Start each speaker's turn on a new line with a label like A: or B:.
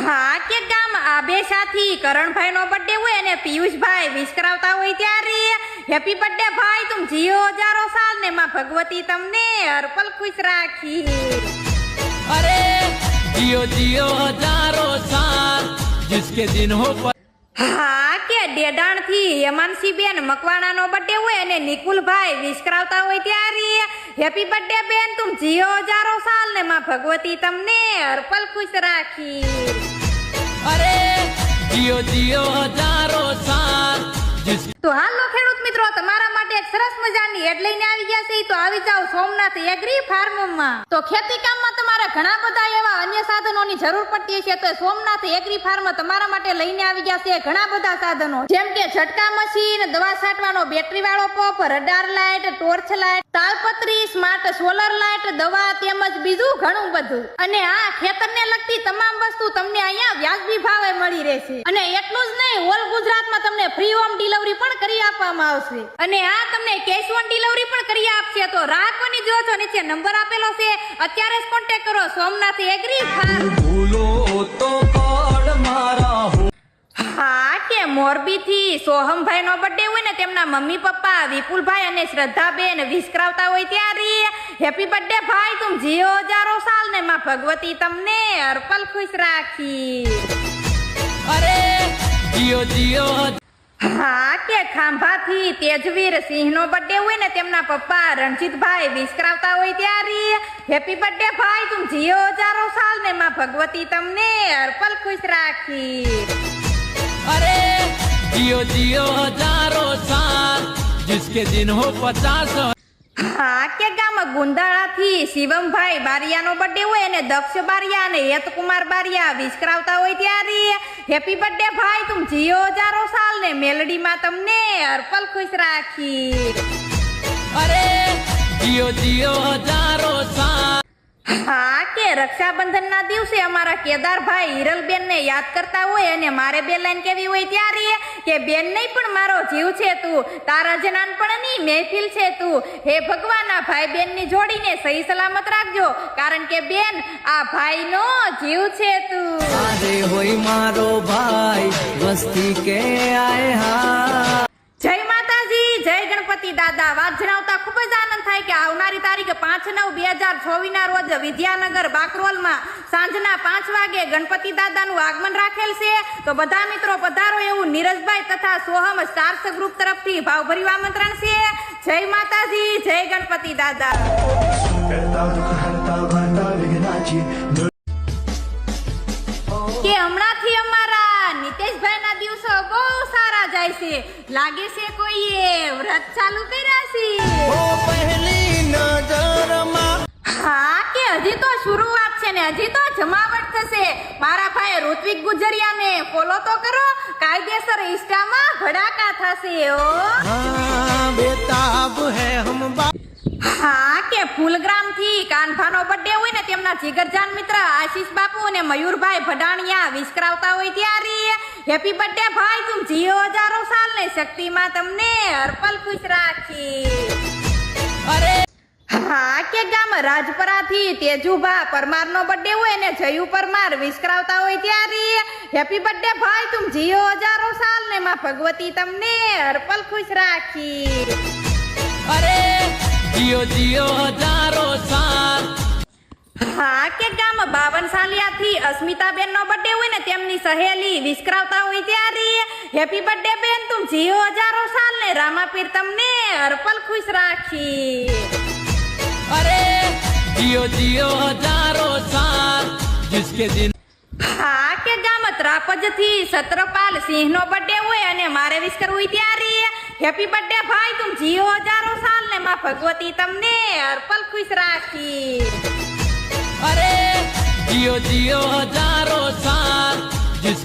A: હા કે ગામ આબે સાથી કરણભાઈ નો બર્થડે હોય અને પિયુષભાઈ વિશ કરાવતા હોય ત્યારે હેપી બર્થડે ભાઈ તુમ જીઓ હજારો સાલ ને માં ભગવતી તમને હર પલ ખુશ રાખી।
B: अरे जियो जियो हजारों साल जिसके दिन हो
A: હા કે ડેડાણ થી હેમાંશી બેન મકવાણા નો બર્થડે હોય અને નિકુલભાઈ વિશ કરાવતા હોય ત્યારે હેપી બર્થડે બેન તુમ જીઓ હજારો સાલ ને માં ભગવતી તમને હર પલ ખુશ રાખી।
B: अरे जियो जियो हजारों साल जिस
A: તો હાલો ખેડૂત મિત્રો તમારા માટે એક સરસ મજાની હેડ લઈને આવી ગયા છે તો આવી જાવ સોમનાથ એગ્રી ફાર્મમાં। તો ખેતી કામમાં તમારે ઘણા બધા એવા અન્ય સાધનોની જરૂર પડતી છે તો સોમનાથ એગ્રી ફાર્મ તમારા માટે લઈને આવી ગયા છે ઘણા બધા સાધનો જેમ કે ઝટકા મશીન, દવા છાંટવાનો બેટરી વાળો pump, radar light, torch light, તાલપત્રી, સ્માર્ટ સોલર લાઇટ, દવા તેમજ બીજું ઘણું બધું। અને આ ખેતરને લગતી તમામ વસ્તુ તમને અહીંયા વ્યાજબી ભાવે મળી રહેશે અને એટલું જ નહીં ઓલ ગુજરાતમાં તમને ફ્રી હોમ ડિલિવરી પણ કરી આપવામાં આવશે અને આ તમને કેશ ઓન ડિલિવરી પણ કરી આપશે। તો રાખવાની જો છો નીચે નંબર આપેલો છે અત્યારે જ કોન્ટેક્ટ કરો સોમનાથ એગ્રી ફાર્મ।
B: भूलो तो पड़ मारा हो।
A: હા કે મોરબી થી સોહમભાઈ નો બર્થડે હોય ને તેમના મમ્મી પપ્પા વિપુલભાઈ અને શ્રદ્ધાબેન વિશ કરાવતા હોય ત્યારે હેપી બર્થડે ભાઈ તુમ જીઓ હજારો સાલ ને માં ભગવતી તમને હર પલ ખુશ રાખી।
B: अरे जियो जियो
A: હા કે ખાંભા થી તેજવીર સિંહ નો બર્થડે હોય ને તેમના પપ્પા રણજીતભાઈ વિશ કરાવતા હોય ત્યારે હેપી બર્થડે ભાઈ તુમ જીઓ હજારો સાલ ને માં ભગવતી તમને હર પલ ખુશ રાખી।
B: अरे जियो जियो हजारों साल जिसके दिन हो 50।
A: હા કે ગામ ગુંદાળા થી શિવમભાઈ બારિયા નો બર્થડે હોય અને દક્ષ બારિયા અને હેતકુમાર બારિયા વિશ કરાવતા હોય ત્યારે હેપી બર્થડે ભાઈ તુમ જીઓ હજારો સાલ ને મેલડીમાં તમને હર પલ ખુશ રાખી।
B: अरे जियो जियो हजारों साल।
A: હા કે રક્ષાબંધન ના દિવસે અમારા કેદારભાઈ હિરલબેન ને યાદ કરતા હોય અને મારે બે લાઈન કેવી હોય ત્યારે કે બેન નહીં પણ મારો જીવ છે તું, તારા જ નાનપણની મહેફિલ છે તું, હે ભગવાન આ ભાઈ બેન ની જોડીને સહી સલામત રાખજો કારણ કે બેન આ ભાઈ નો જીવ છે તું।
B: अरे होई मारो भाई मस्ती के आए हाँ।
A: જય માતાજી, જય ગણપતિ દાદા। વાત જણાવતા ખૂબ જ આનંદ થાય કે આવનારી તારીખ 5/9/2024 ના રોજ વિદ્યાનગર બાકરોલમાં સાંજના 5 વાગે ગણપતિ દાદાનું આગમન રાખેલ છે તો બધા મિત્રો પધારો એવું નીરજભાઈ તથા સોહમ સ્ટાર્સ ગ્રુપ તરફથી ભાવભર્યું આમંત્રણ છે। જય માતાજી, જય ગણપતિ દાદા। કે હમણાંથી અમારા નિતેશભાઈ ના દિવસો બહુ સારા જાય છે, લાગે છે કોઈએ વ્રત ચાલુ કર્યા છે।
B: पहली नजर
A: હા કે હજી તો શરૂઆત છે ને હજી તો જમાવટ થશે। મારા ભાઈ ઋત્વિક ગુજરિયાને ફોલો તો કરો, કાયદેસર ઇન્સ્ટામાં ભડાકા થશે ઓ।
B: बेताब है हम
A: હા કે ફૂલગ્રામ થી કાનભાનો બર્થડે હોય ને તેમના જીગરજાન મિત્ર આશીષ બાપુ અને મયુરભાઈ ભડાણિયા વિશ કરાવતા હોય ત્યારે હેપી બર્થડે ભાઈ તુમ જીઓ હજારો સાલ ને શક્તિમાં તમને હર પલ ખુશ રાખી।
B: अरे
A: હા કે ગામ રાજપરા થી તેજુભા પરમાર નો બર્થડે હોય અને જયુ પરમાર વિશ કરાવતા હોય ત્યારે હેપી બર્થડે ભાઈ તુમ જીઓ હજારો સાલ ને માં ભગવતી તમને હર પલ ખુશ રાખી।
B: अरे जियो जियो हजारों साल।
A: હા કે ગામ 52 સાલિયા થી અસ્મિતાબેન નો બર્થડે હોય ને તેમની સહેલી વિશ કરાવતા હોય ત્યારે હેપી બર્થડે બેન તુમ જીઓ હજારો સાલ ને રામાપીર તમને હર પલ ખુશ રાખી।
B: अरे जियो जियो हजारों साल जिसके दिन
A: હા કે ગામ ત્રાપજ થી સત્રપાલ સિંહ નો બર્થડે હોય અને મારે વિશ કરવું ત્યારે હેપી બર્થડે ભાઈ તુમ જીઓ હજારો સાલ ને માં ભગવતી તમને હર પલ ખુશ રાખી।
B: अरे जियो जियो हजारों साल